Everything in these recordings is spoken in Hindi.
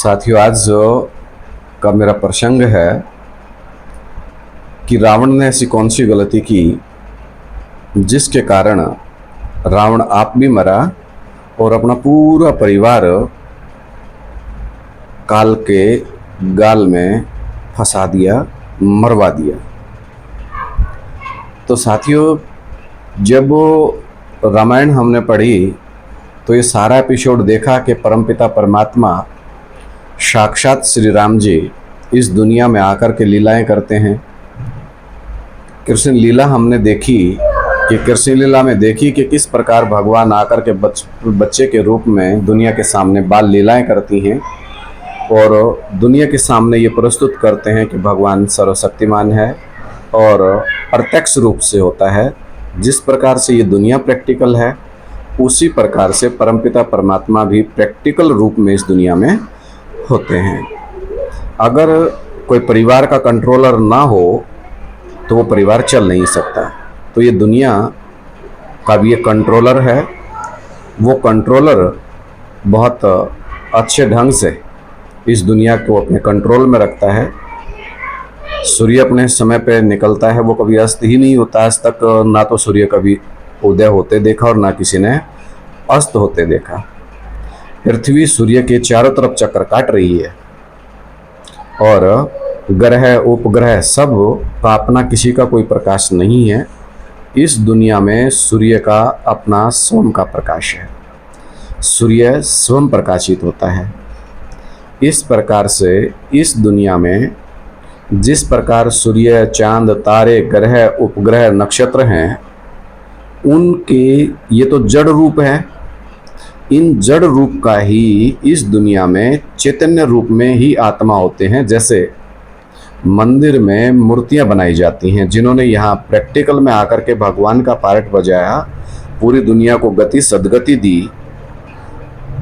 साथियों, आज का मेरा प्रसंग है कि रावण ने ऐसी कौन सी गलती की जिसके कारण रावण आप भी मरा और अपना पूरा परिवार काल के गाल में फंसा दिया, मरवा दिया। तो साथियों, जब रामायण हमने पढ़ी तो ये सारा एपिसोड देखा कि परमपिता परमात्मा साक्षात श्री राम जी इस दुनिया में आकर के लीलाएं करते हैं। कृष्ण लीला हमने देखी कि कृष्ण लीला में देखी कि किस प्रकार भगवान आकर के बच्चे के रूप में दुनिया के सामने बाल लीलाएं करती हैं और दुनिया के सामने ये प्रस्तुत करते हैं कि भगवान सर्वशक्तिमान है और प्रत्यक्ष रूप से होता है। जिस प्रकार से ये दुनिया प्रैक्टिकल है, उसी प्रकार से परमपिता परमात्मा भी प्रैक्टिकल रूप में इस दुनिया में होते हैं। अगर कोई परिवार का कंट्रोलर ना हो तो वो परिवार चल नहीं सकता। तो ये दुनिया का भी एक कंट्रोलर है। वो कंट्रोलर बहुत अच्छे ढंग से इस दुनिया को अपने कंट्रोल में रखता है। सूर्य अपने समय पे निकलता है, वो कभी अस्त ही नहीं होता। आज तक ना तो सूर्य कभी उदय होते देखा और ना किसी ने अस्त होते देखा। पृथ्वी सूर्य के चारों तरफ चक्कर काट रही है और ग्रह उपग्रह सब का अपना किसी का कोई प्रकाश नहीं है। इस दुनिया में सूर्य का अपना स्वयं का प्रकाश है। सूर्य स्वयं प्रकाशित होता है। इस प्रकार से इस दुनिया में जिस प्रकार सूर्य, चांद, तारे, ग्रह, उपग्रह, नक्षत्र हैं, उनके ये तो जड़ रूप है। इन जड़ रूप का ही इस दुनिया में चैतन्य रूप में ही आत्मा होते हैं। जैसे मंदिर में मूर्तियां बनाई जाती हैं, जिन्होंने यहाँ प्रैक्टिकल में आकर के भगवान का पार्ट बजाया, पूरी दुनिया को गति सदगति दी,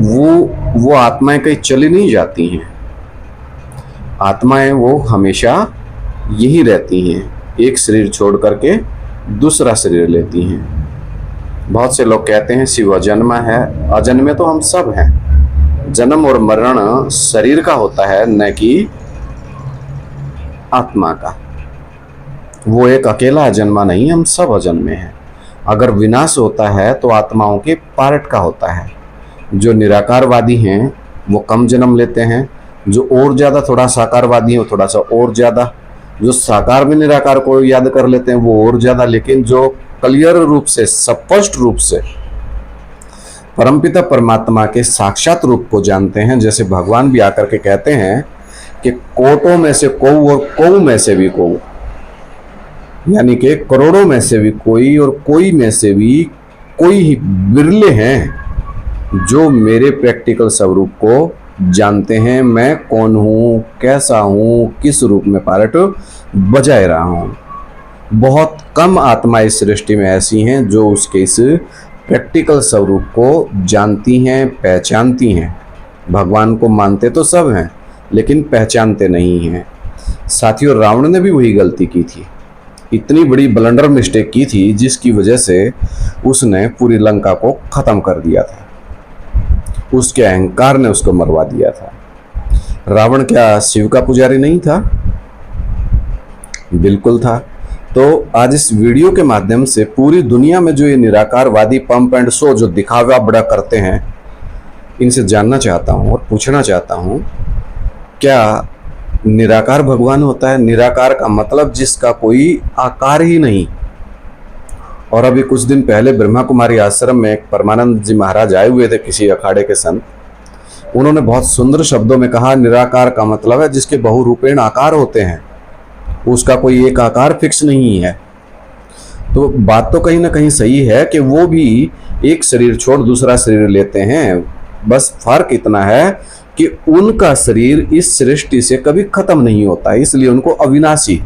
वो आत्माएं कहीं चली नहीं जाती हैं। आत्माएं वो हमेशा यही रहती हैं, एक शरीर छोड़ करके दूसरा शरीर लेती हैं। बहुत से लोग कहते हैं शिव अजन्मा है। अजन्मे तो हम सब हैं। जन्म और मरण शरीर का होता है, न कि आत्मा का। वो एक अकेला अजन्मा नहीं, हम सब अजन्मे हैं। अगर विनाश होता है तो आत्माओं के पार्ट का होता है। जो निराकारवादी हैं वो कम जन्म लेते हैं, जो और ज़्यादा थोड़ा साकारवादी हैं वो थोड़ा सा और ज़्यादा, जो साकार में निराकार को याद कर लेते हैं वो और ज़्यादा। लेकिन जो क्लियर रूप से, स्पष्ट रूप से परमपिता परमात्मा के साक्षात रूप को जानते हैं, जैसे भगवान भी आकर के कहते हैं कि कोटों में से कोऊ और कोऊ में से भी कोऊ, यानी कि करोड़ों में से भी कोई और कोई में से भी कोई ही बिरले हैं जो मेरे प्रैक्टिकल स्वरूप को जानते हैं। मैं कौन हूँ, कैसा हूँ, किस रूप में पार्ट बजाए रहा हूँ। बहुत कम आत्मा इस सृष्टि में ऐसी हैं जो उसके इस प्रैक्टिकल स्वरूप को जानती हैं, पहचानती हैं। भगवान को मानते तो सब हैं लेकिन पहचानते नहीं हैं। साथियों, रावण ने भी वही गलती की थी। इतनी बड़ी ब्लंडर मिस्टेक की थी जिसकी वजह से उसने पूरी लंका को खत्म कर दिया था। उसके अहंकार ने उसको मरवा दिया था। रावण क्या शिव का पुजारी नहीं था? बिल्कुल था। तो आज इस वीडियो के माध्यम से पूरी दुनिया में जो ये निराकारवादी पंप एंड शो जो दिखावा बड़ा करते हैं, इनसे जानना चाहता हूँ और पूछना चाहता हूँ, क्या निराकार भगवान होता है? निराकार का मतलब जिसका कोई आकार ही नहीं। और अभी कुछ दिन पहले ब्रह्मा कुमारी आश्रम में एक परमानंद जी महाराज आए हुए थे, किसी अखाड़े के संत। उन्होंने बहुत सुंदर शब्दों में कहा, निराकार का मतलब है जिसके बहुरूपेण आकार होते हैं, उसका कोई एक आकार फिक्स नहीं है। तो बात तो कहीं ना कहीं सही है कि वो भी एक शरीर छोड़ दूसरा शरीर लेते हैं। बस फर्क इतना है कि उनका शरीर इस सृष्टि से कभी खत्म नहीं होता, इसलिए उनको अविनाशी,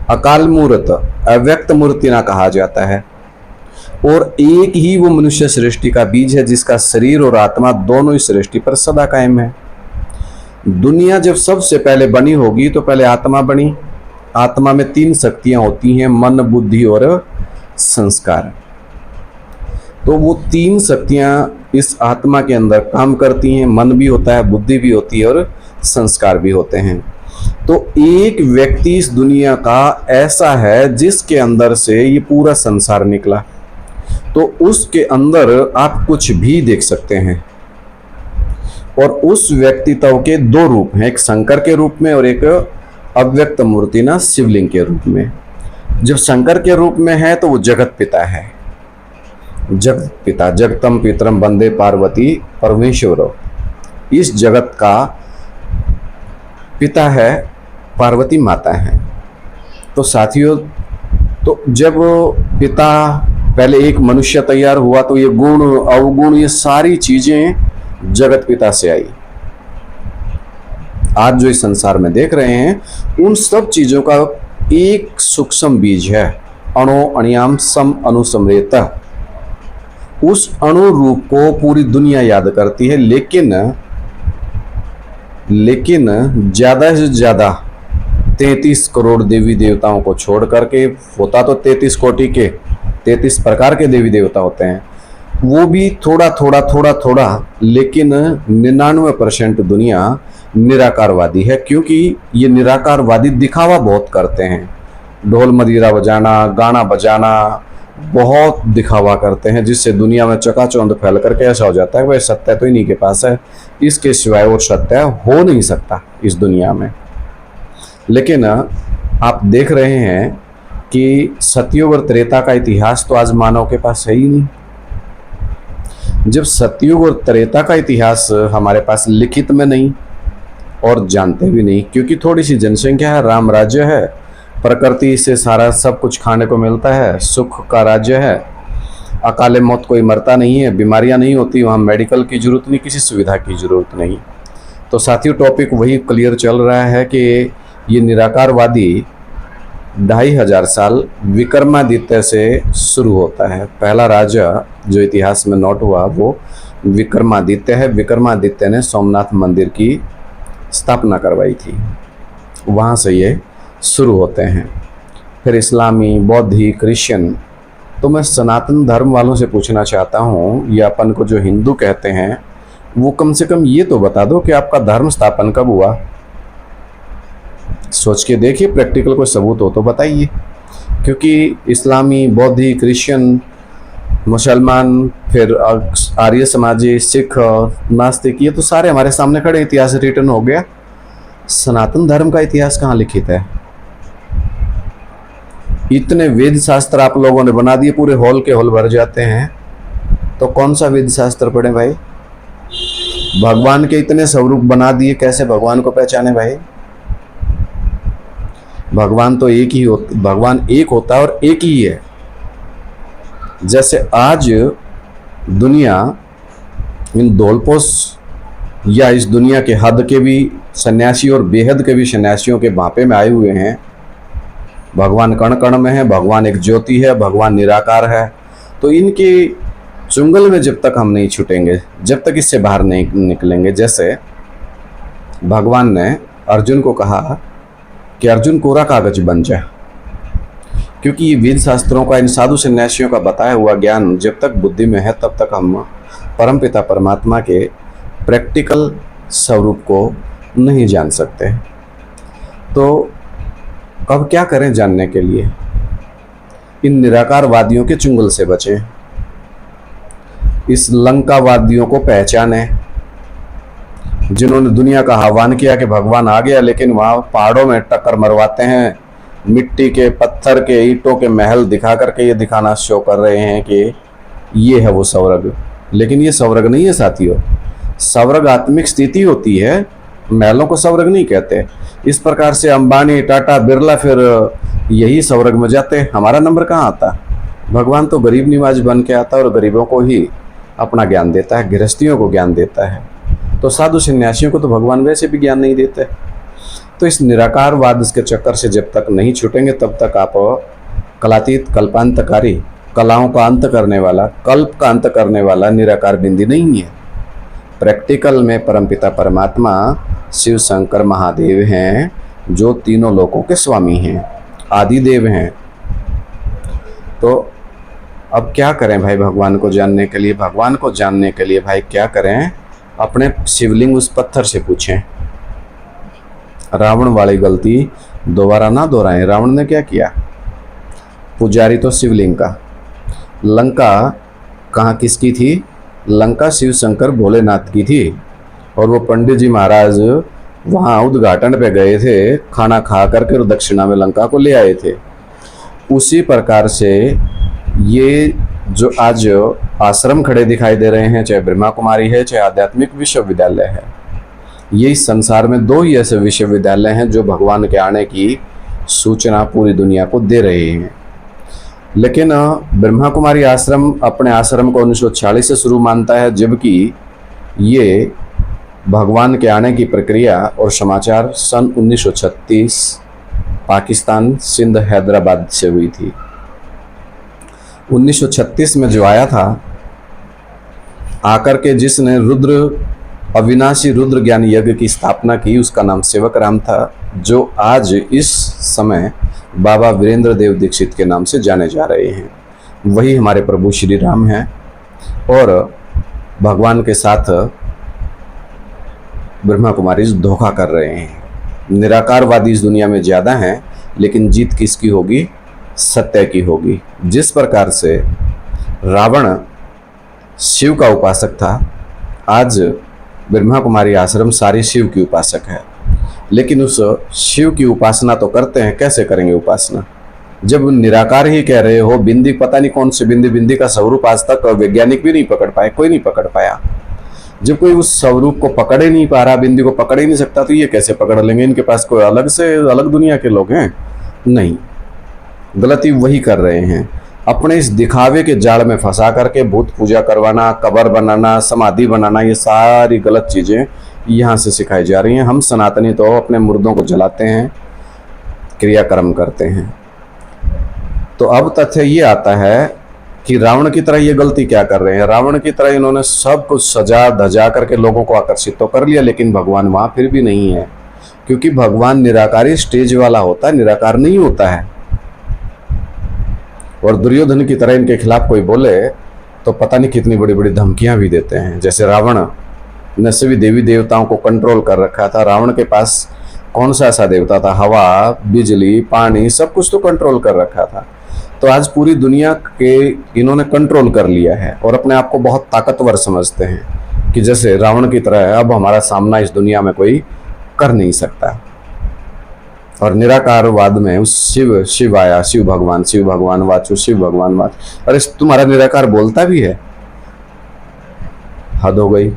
अकाल मूर्त, अव्यक्त मूर्ति ना कहा जाता है। और एक ही वो मनुष्य सृष्टि का बीज है जिसका शरीर और आत्मा दोनों ही सृष्टि पर सदा कायम है। दुनिया जब सबसे पहले बनी होगी तो पहले आत्मा बनी। आत्मा में 3 शक्तियां होती हैं, मन, बुद्धि और संस्कार। तो वो तीन शक्तियाँ इस आत्मा के अंदर काम करती हैं। मन भी होता है, बुद्धि भी होती है और संस्कार भी होते हैं। तो एक व्यक्ति इस दुनिया का ऐसा है जिसके अंदर से ये पूरा संसार निकला, तो उसके अंदर आप कुछ भी देख सकते हैं। और उस व्यक्तित्व के दो रूप हैं, एक शंकर के रूप में और एक अव्यक्त मूर्ति ना शिवलिंग के रूप में। जब शंकर के रूप में है तो वो जगत पिता है। जगत पिता, जगतम पितरम वंदे पार्वती परमेश्वर, इस जगत का पिता है, पार्वती माता है। तो साथियों, तो जब पिता पहले एक मनुष्य तैयार हुआ तो ये गुण अवगुण ये सारी चीजें जगत पिता से आई। आज जो इस संसार में देख रहे हैं उन सब चीजों का एक सूक्ष्म बीज है, अणु अणियाम सम अनुसमरेता। उस अणु रूप को पूरी दुनिया याद करती है, लेकिन ज्यादा से ज्यादा 33 करोड़ देवी देवताओं को छोड़ करके, होता तो 33 कोटि के 33 प्रकार के देवी देवता होते हैं, वो भी थोड़ा थोड़ा, लेकिन 99% दुनिया निराकारवादी है। क्योंकि ये निराकारवादी दिखावा बहुत करते हैं, ढोल मदीरा बजाना, गाना बजाना, बहुत दिखावा करते हैं, जिससे दुनिया में चकाचौंध फैल करके ऐसा हो जाता है भाई सत्य तो इन्हीं के पास है, इसके सिवाय वो सत्य हो नहीं सकता इस दुनिया में। लेकिन आप देख रहे हैं कि सतयुग और त्रेता का इतिहास तो आज मानव के पास है ही नहीं। जब सतयुग और त्रेता का इतिहास हमारे पास लिखित में नहीं और जानते भी नहीं, क्योंकि थोड़ी सी जनसंख्या है, राम राज्य है, प्रकृति से सारा सब कुछ खाने को मिलता है, सुख का राज्य है, अकाले मौत कोई मरता नहीं है, बीमारियां नहीं होती, वहाँ मेडिकल की जरूरत नहीं, किसी सुविधा की जरूरत नहीं। तो साथियों, टॉपिक वही क्लियर चल रहा है कि ये निराकारवादी 2500 साल विक्रमादित्य से शुरू होता है। पहला राजा जो इतिहास में नोट हुआ वो विक्रमादित्य है। विक्रमादित्य ने सोमनाथ मंदिर की स्थापना करवाई थी, वहाँ से ये शुरू होते हैं। फिर इस्लामी, बौद्धी, क्रिश्चियन। तो मैं सनातन धर्म वालों से पूछना चाहता हूँ, ये अपन को जो हिंदू कहते हैं, वो कम से कम ये तो बता दो कि आपका धर्म स्थापन कब हुआ। सोच के देखिए, प्रैक्टिकल कोई सबूत हो तो बताइए। क्योंकि इस्लामी, बौद्धी, क्रिश्चियन, मुसलमान, फिर आर्य समाजी, सिख, नास्तिक, ये तो सारे हमारे सामने खड़े, इतिहास रिटर्न हो गया। सनातन धर्म का इतिहास कहाँ लिखित है? इतने वेद शास्त्र आप लोगों ने बना दिए, पूरे हॉल के हॉल भर जाते हैं, तो कौन सा वेद शास्त्र पढ़े भाई? भगवान के इतने स्वरूप बना दिए, कैसे भगवान को पहचाने भाई? भगवान तो एक ही होता, भगवान एक होता है और एक ही है। जैसे आज दुनिया इन दौलपोश या इस दुनिया के हद के भी सन्यासी और बेहद के भी सन्यासियों के भांपे में आए हुए हैं। भगवान कण कण में है, भगवान एक ज्योति है, भगवान निराकार है। तो इनके चुंगल में जब तक हम नहीं छूटेंगे, जब तक इससे बाहर नहीं निकलेंगे, जैसे भगवान ने अर्जुन को कहा कि अर्जुन कोरा कागज बन जा, क्योंकि ये वेद शास्त्रों का, इन साधु सन्यासियों का बताया हुआ ज्ञान जब तक बुद्धि में है तब तक हम परमपिता परमात्मा के प्रैक्टिकल स्वरूप को नहीं जान सकते। तो अब क्या करें जानने के लिए? इन निराकारवादियों के चुंगल से बचें, इस लंकावादियों को पहचानें, जिन्होंने दुनिया का आह्वान किया कि भगवान आ गया, लेकिन वहाँ पहाड़ों में टक्कर मरवाते हैं, मिट्टी के, पत्थर के, ईंटों के महल दिखा करके ये दिखाना शो कर रहे हैं कि ये है वो स्वर्ग। लेकिन ये स्वर्ग नहीं है साथियों। स्वर्ग आत्मिक स्थिति होती है, महलों को स्वर्ग नहीं कहते। इस प्रकार से अंबानी, टाटा, बिरला फिर यही स्वर्ग में जाते, हमारा नंबर कहाँ आता? भगवान तो गरीब निवाज बन के आता है और गरीबों को ही अपना ज्ञान देता है, गृहस्थियों को ज्ञान देता है। तो साधु सन्यासियों को तो भगवान वैसे भी ज्ञान नहीं देते। तो इस निराकारवाद के चक्कर से जब तक नहीं छूटेंगे तब तक आप कलातीत, कल्पांतकारी, कलाओं का अंत करने वाला, कल्प का अंत करने वाला निराकार बिंदी नहीं है। प्रैक्टिकल में परमपिता परमात्मा शिव शंकर महादेव हैं, जो तीनों लोकों के स्वामी हैं, आदिदेव हैं। तो अब क्या करें भाई भगवान को जानने के लिए? भगवान को जानने के लिए भाई क्या करें? अपने शिवलिंग उस पत्थर से पूछें। रावण वाली गलती दोबारा ना दोहराएं। रावण ने क्या किया? पुजारी तो शिवलिंग का। लंका कहाँ किसकी थी? लंका शिव शंकर भोलेनाथ की थी। और वो पंडित जी महाराज वहाँ उद्घाटन पे गए थे, खाना खा करके दक्षिणा में लंका को ले आए थे। उसी प्रकार से ये जो आज आश्रम खड़े दिखाई दे रहे हैं, चाहे ब्रह्मा कुमारी है, चाहे आध्यात्मिक विश्वविद्यालय है, ये इस संसार में दो ही ऐसे विश्वविद्यालय हैं जो भगवान के आने की सूचना पूरी दुनिया को दे रहे हैं। लेकिन ब्रह्मा कुमारी आश्रम अपने आश्रम को 1946 से शुरू मानता है, जबकि ये भगवान के आने की प्रक्रिया और समाचार सन 1936 पाकिस्तान सिंध हैदराबाद से हुई थी। 1936 में जो आया था, आकर के जिसने अविनाशी रुद्र ज्ञान यज्ञ की स्थापना की, उसका नाम सेवक राम था, जो आज इस समय बाबा वीरेंद्र देव दीक्षित के नाम से जाने जा रहे हैं। वही हमारे प्रभु श्री राम हैं और भगवान के साथ ब्रह्मा कुमारी धोखा कर रहे हैं। निराकारवादी इस दुनिया में ज़्यादा हैं, लेकिन जीत किसकी होगी? सत्य की होगी। जिस प्रकार से रावण शिव का उपासक था, आज ब्रह्मा कुमारी आश्रम सारी शिव की उपासक है। लेकिन उस शिव की उपासना तो करते हैं, कैसे करेंगे उपासना जब निराकार ही कह रहे हो? बिंदी, पता नहीं कौन से बिंदी का स्वरूप आज तक वैज्ञानिक भी नहीं पकड़ पाए, कोई नहीं पकड़ पाया। जब कोई उस स्वरूप को पकड़ ही नहीं पा रहा, बिंदी को पकड़ ही नहीं सकता, तो ये कैसे पकड़ लेंगे? इनके पास कोई अलग दुनिया के लोग हैं? नहीं, गलती वही कर रहे हैं। अपने इस दिखावे के जाल में फंसा करके भूत पूजा करवाना, कब्र बनाना, समाधि बनाना, ये सारी गलत चीज़ें यहाँ से सिखाई जा रही हैं। हम सनातनी तो अपने मुर्दों को जलाते हैं, क्रियाक्रम करते हैं। तो अब तथ्य ये आता है कि रावण की तरह ये गलती क्या कर रहे हैं? रावण की तरह इन्होंने सब कुछ सजा धजा करके लोगों को आकर्षित तो कर लिया, लेकिन भगवान वहाँ फिर भी नहीं है, क्योंकि भगवान निराकारी स्टेज वाला होता है, निराकार नहीं होता है। और दुर्योधन की तरह इनके खिलाफ कोई बोले तो पता नहीं कितनी बड़ी बड़ी धमकियां भी देते हैं। जैसे रावण ने सभी देवी देवताओं को कंट्रोल कर रखा था। रावण के पास कौन सा ऐसा देवता था? हवा, बिजली, पानी, सब कुछ तो कंट्रोल कर रखा था। तो आज पूरी दुनिया के इन्होंने कंट्रोल कर लिया है और अपने आप को बहुत ताकतवर समझते हैं कि जैसे रावण की तरह अब हमारा सामना इस दुनिया में कोई कर नहीं सकता। और निराकारवाद में उस शिव आया, शिव भगवान वाचु, शिव भगवान वाचु। अरे तुम्हारा निराकार बोलता भी है? हद हो गई।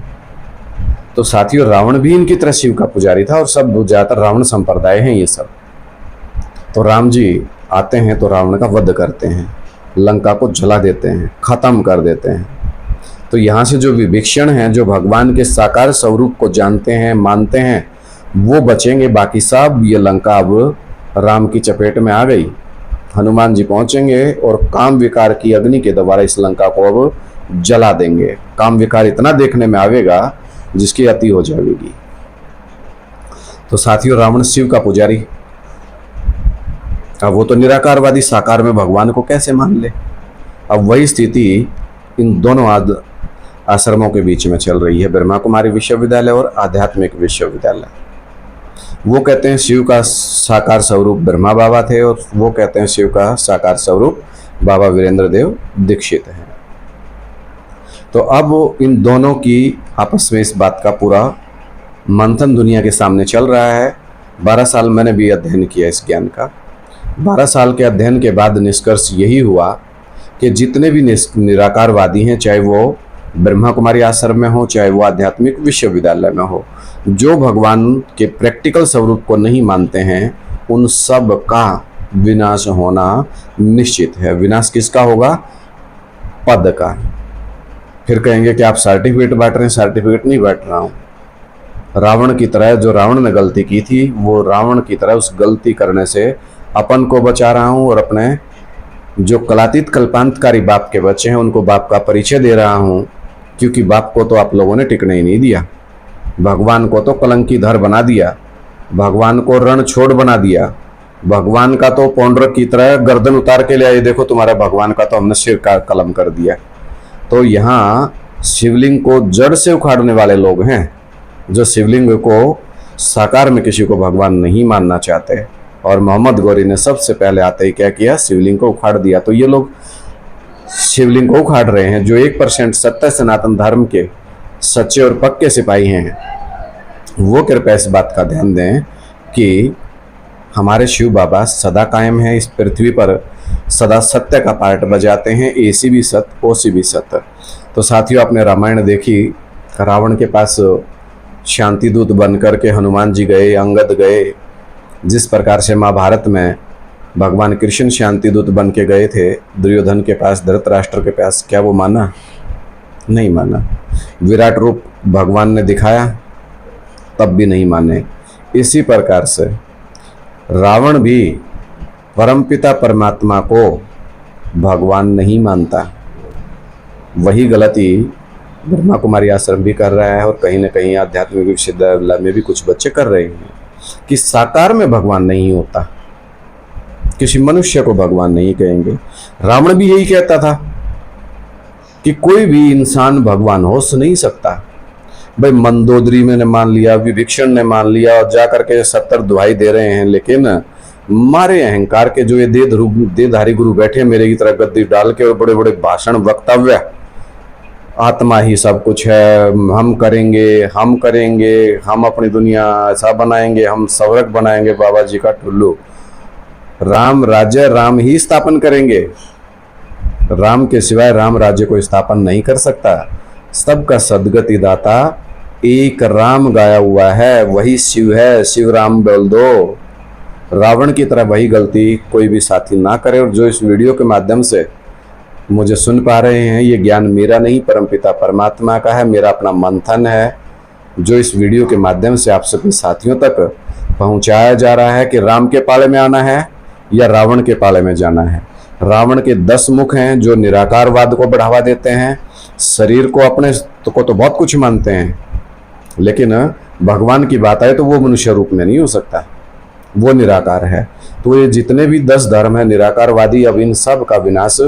तो साथियों, रावण भी इनकी तरह शिव का पुजारी था और सब ज्यादातर रावण संप्रदाय हैं ये सब। तो राम जी आते हैं तो रावण का वध करते हैं, लंका को जला देते हैं, खत्म कर देते हैं। तो यहाँ से जो विभीषण हैं, जो भगवान के साकार स्वरूप को जानते हैं, मानते हैं, वो बचेंगे। बाकी सब ये लंका अब राम की चपेट में आ गई। हनुमान जी पहुंचेंगे और काम विकार की अग्नि के द्वारा इस लंका को अब जला देंगे। काम विकार इतना देखने में आवेगा जिसकी अति हो जाएगी। तो साथियों, रावण शिव का पुजारी, अब वो तो निराकारवादी, साकार में भगवान को कैसे मान ले? अब वही स्थिति इन दोनों आश्रमों के बीच में चल रही है, ब्रह्मा कुमारी विश्वविद्यालय और आध्यात्मिक विश्वविद्यालय। वो कहते हैं शिव का साकार स्वरूप ब्रह्मा बाबा थे और वो कहते हैं शिव का साकार स्वरूप बाबा वीरेंद्र देव दीक्षित हैं। तो अब इन दोनों की आपस में इस बात का पूरा मंथन दुनिया के सामने चल रहा है। 12 साल मैंने भी अध्ययन किया इस ज्ञान का। 12 साल के अध्ययन के बाद निष्कर्ष यही हुआ कि जितने भी निराकारवादी हैं, चाहे वो ब्रह्मा कुमारी आश्रम में हो, चाहे वो आध्यात्मिक विश्वविद्यालय में हो, जो भगवान के प्रैक्टिकल स्वरूप को नहीं मानते हैं, उन सब का विनाश होना निश्चित है। विनाश किसका होगा? पद का। फिर कहेंगे कि आप सर्टिफिकेट बांट रहे हैं। सर्टिफिकेट नहीं बांट रहा हूँ। रावण की तरह, जो रावण ने गलती की थी, वो रावण की तरह उस गलती करने से अपन को बचा रहा हूँ और अपने जो कलातीत कल्पांतकारी बाप के बच्चे हैं उनको बाप का परिचय दे रहा हूँ, क्योंकि बाप को तो आप लोगों ने टिकने ही नहीं दिया। भगवान को तो कलंकीधर बना दिया, भगवान को रण छोड़ बना दिया, भगवान का तो पौंड्रक की तरह गर्दन उतार के ले आए, देखो तुम्हारा भगवान का तो हमने सिर का कलम कर दिया। तो यहाँ शिवलिंग को जड़ से उखाड़ने वाले लोग हैं, जो शिवलिंग को साकार में किसी को भगवान नहीं मानना चाहते। और मोहम्मद गौरी ने सबसे पहले आते ही क्या किया, शिवलिंग को उखाड़ दिया। तो ये लोग शिवलिंग को उखाड़ रहे हैं। जो 1% सत्य सनातन धर्म के सच्चे और पक्के सिपाही हैं, वो कृपया इस बात का ध्यान दें कि हमारे शिव बाबा सदा कायम है इस पृथ्वी पर, सदा सत्य का पार्ट बजाते हैं, एसी भी सत्य, ओसी भी सत्य। तो साथियों, आपने रामायण देखी, रावण के पास शांति दूत बन करके हनुमान जी गए, अंगद गए। जिस प्रकार से महाभारत में भगवान कृष्ण शांति दूत बन के गए थे दुर्योधन के पास, धृतराष्ट्र के पास, क्या वो माना? नहीं माना। विराट रूप भगवान ने दिखाया, तब भी नहीं माने। इसी प्रकार से रावण भी परमपिता परमात्मा को भगवान नहीं मानता। वही गलती ब्रह्मा कुमारी आश्रम भी कर रहा है, और कहीं ना कहीं आध्यात्मिक विश्वविद्यालय में भी कुछ बच्चे कर रहे हैं कि साकार में भगवान नहीं होता, किसी मनुष्य को भगवान नहीं कहेंगे। रावण भी यही कहता था कि कोई भी इंसान भगवान हो नहीं सकता। भाई मंदोदरी में ने मान लिया, विभीषण ने मान लिया, और जाकर के 70 दुहाई दे रहे हैं। लेकिन मारे अहंकार के जो ये देहधारी गुरु बैठे मेरे की तरह गद्दी डाल के, और बड़े बड़े भाषण, वक्तव्य, आत्मा ही सब कुछ है, हम करेंगे, हम करेंगे, हम अपनी दुनिया ऐसा बनाएंगे, हम स्वर्ग बनाएंगे, बाबा जी का टुल्लू। राम राज्य राम ही स्थापन करेंगे, राम के सिवाय राम राज्य को स्थापन नहीं कर सकता। सबका सदगति दाता एक राम गाया हुआ है, वही शिव है, शिव राम बोल दो। रावण की तरह वही गलती कोई भी साथी ना करे। और जो इस वीडियो के माध्यम से मुझे सुन पा रहे हैं, ये ज्ञान मेरा नहीं, परमपिता परमात्मा का है, मेरा अपना मंथन है, जो इस वीडियो के माध्यम से आप सभी साथियों तक पहुंचाया जा रहा है कि राम के पाले में आना है या रावण के पाले में जाना है। रावण के 10 मुख हैं जो निराकारवाद को बढ़ावा देते हैं, शरीर को अपने को तो बहुत कुछ मानते हैं, लेकिन भगवान की बात आए तो वो मनुष्य रूप में नहीं हो सकता, वो निराकार है। तो ये जितने भी 10 धर्म है निराकारवादी, अब इन सब का विनाश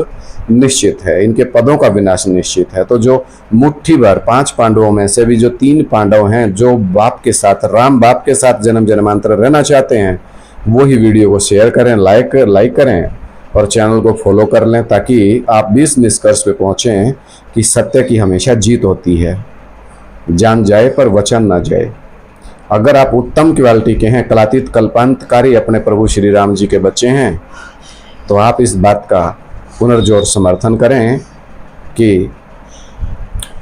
निश्चित है, इनके पदों का विनाश निश्चित है। तो जो मुट्ठी भर 5 पांडवों में से भी जो 3 पांडव हैं, जो बाप के साथ, राम बाप के साथ जन्म जन्मांतर रहना चाहते हैं, वो ही वीडियो को शेयर करें, लाइक करें और चैनल को फॉलो कर लें, ताकि आप भी इस निष्कर्ष पे पहुँचें कि सत्य की हमेशा जीत होती है। जान जाए पर वचन ना जाए। अगर आप उत्तम क्वालिटी के हैं, कलातीत कल्पांतकारी अपने प्रभु श्री राम जी के बच्चे हैं, तो आप इस बात का पुनर्जोर समर्थन करें कि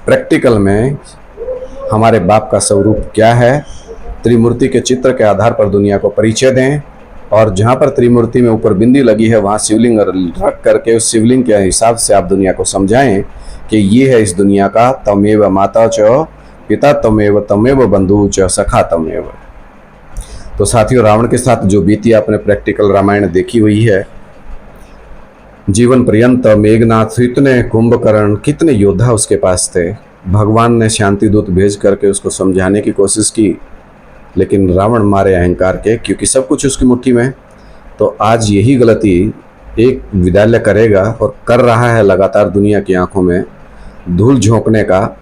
प्रैक्टिकल में हमारे बाप का स्वरूप क्या है, त्रिमूर्ति के चित्र के आधार पर दुनिया को परिचय दें। और जहाँ पर त्रिमूर्ति में ऊपर बिंदी लगी है, वहाँ शिवलिंग रख करके उस शिवलिंग के हिसाब से आप दुनिया को समझाएं कि ये है इस दुनिया का तमेव माता च पिता तमेव बंधु च सखा तमेव। तो साथियों, रावण के साथ जो बीती आपने प्रैक्टिकल रामायण देखी हुई है, जीवन पर्यंत मेघनाथ, इतने कुंभकर्ण, कितने योद्धा उसके पास थे। भगवान ने शांति दूत भेज करके उसको समझाने की कोशिश की, लेकिन रावण मारे अहंकार के, क्योंकि सब कुछ उसकी मुट्ठी में। तो आज यही गलती एक विद्यालय करेगा और कर रहा है लगातार दुनिया की आंखों में धूल झोंकने का।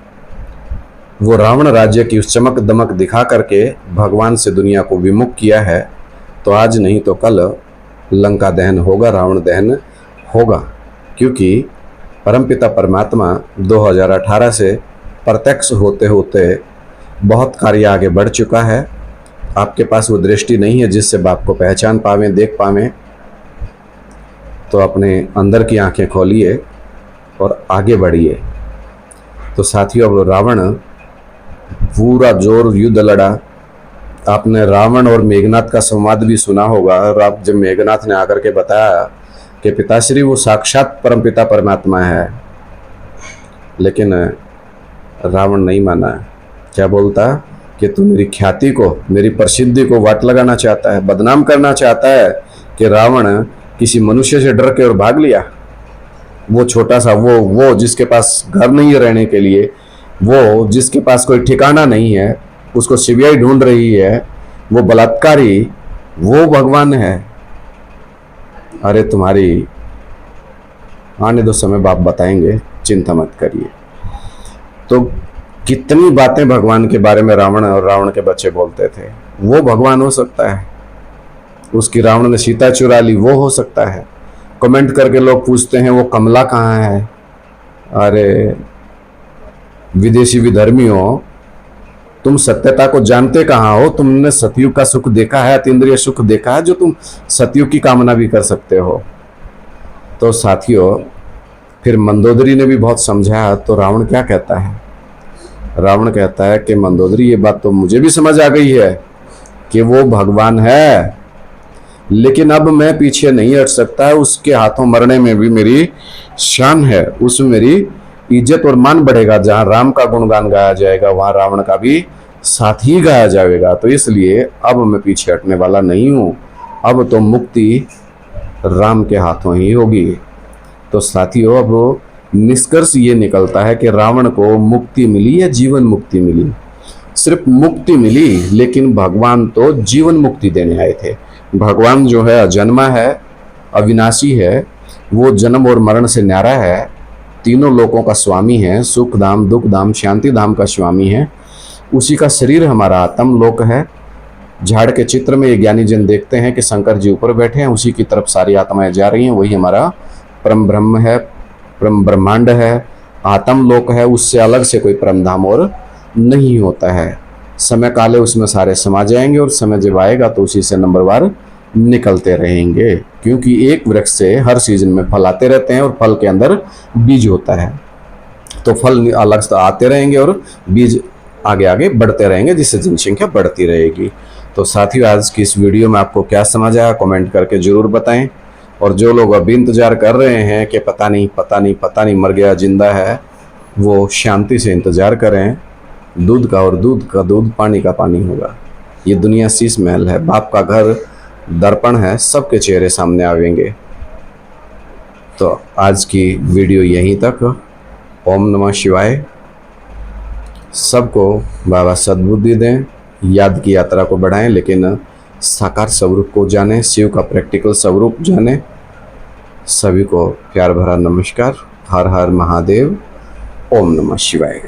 वो रावण राज्य की उस चमक दमक दिखा करके भगवान से दुनिया को विमुख किया है। तो आज नहीं तो कल लंका दहन होगा, रावण दहन होगा, क्योंकि परमपिता परमात्मा 2018 से प्रत्यक्ष होते होते बहुत कार्य आगे बढ़ चुका है। आपके पास वो दृष्टि नहीं है जिससे बाप को पहचान पावें, देख पावें, तो अपने अंदर की आंखें खोलिए और आगे बढ़िए। तो साथियों, अब रावण पूरा जोर युद्ध लड़ा। आपने रावण और मेघनाथ का संवाद भी सुना होगा। और आप जब मेघनाथ ने आकर के बताया कि पिताश्री वो साक्षात परमपिता परमात्मा है, लेकिन रावण नहीं माना। क्या बोलता कि तू मेरी ख्याति को, मेरी प्रसिद्धि को वाट लगाना चाहता है, बदनाम करना चाहता है। कि रावण किसी मनुष्य से डर के और भाग लिया। वो छोटा सा, वो जिसके पास घर नहीं है रहने के लिए, वो जिसके पास कोई ठिकाना नहीं है, उसको सीबीआई ढूंढ रही है, वो बलात्कारी, वो भगवान है। अरे तुम्हारी आने दो, समय बाप बताएंगे, चिंता मत करिए। तो कितनी बातें भगवान के बारे में रावण और रावण के बच्चे बोलते थे। वो भगवान हो सकता है, उसकी रावण ने सीता चुरा ली, वो हो सकता है। कमेंट करके लोग पूछते हैं वो कमला कहाँ है। अरे विदेशी विधर्मियों, तुम सत्यता को जानते कहाँ हो? तुमने सतयुग का सुख देखा है, अतीन्द्रिय सुख देखा है, जो तुम सतयुग की कामना भी कर सकते हो? तो साथियों, फिर मंदोदरी ने भी बहुत समझाया, तो रावण क्या कहता है? रावण कहता है कि मंदोदरी, ये बात तो मुझे भी समझ आ गई है कि वो भगवान है, लेकिन अब मैं पीछे नहीं हट सकता। उसके हाथों मरने में भी मेरी शान है, उसमें मेरी इज्जत और मान बढ़ेगा। जहां राम का गुणगान गाया जाएगा वहां रावण का भी साथ ही गाया जाएगा। तो इसलिए अब मैं पीछे हटने वाला नहीं हूं। अब तो मुक्ति राम के हाथों ही होगी। तो साथियों, अब निष्कर्ष ये निकलता है कि रावण को मुक्ति मिली या जीवन मुक्ति मिली? सिर्फ मुक्ति मिली, लेकिन भगवान तो जीवन मुक्ति देने आए थे। भगवान जो है अजन्मा है, अविनाशी है, वो जन्म और मरण से न्यारा है, तीनों लोकों का स्वामी है, सुख धाम, दुख धाम, शांति धाम का स्वामी है। उसी का शरीर हमारा आत्म लोक है। झाड़ के चित्र में ये ज्ञानी जन देखते हैं कि शंकर जी ऊपर बैठे हैं, उसी की तरफ सारी आत्माएं जा रही हैं, वही हमारा परम ब्रह्म है, परम ब्रह्मांड है, आत्म लोक है। उससे अलग से कोई परम धाम और नहीं होता है। समय काले उसमें सारे समा जाएंगे और समय जब आएगा तो उसी से नंबरवार निकलते रहेंगे, क्योंकि एक वृक्ष से हर सीजन में फल आते रहते हैं और फल के अंदर बीज होता है। तो फल अलग से आते रहेंगे और बीज आगे आगे बढ़ते रहेंगे, जिससे जनसंख्या बढ़ती रहेगी। तो साथियों, आज की इस वीडियो में आपको क्या समझ आया कमेंट करके जरूर बताएं। और जो लोग अभी इंतजार कर रहे हैं कि पता नहीं मर गया जिंदा है, वो शांति से इंतजार करें। दूध का और दूध का दूध, पानी का पानी होगा। ये दुनिया शीश महल है, बाप का घर दर्पण है, सबके चेहरे सामने आवेंगे। तो आज की वीडियो यहीं तक। ओम नमः शिवाय। सबको बाबा सद्बुद्धि दें, याद की यात्रा को बढ़ाएं, लेकिन साकार स्वरूप को जानें, शिव का प्रैक्टिकल स्वरूप जानें। सभी को प्यार भरा नमस्कार। हर हर महादेव। ओम नमः शिवाय।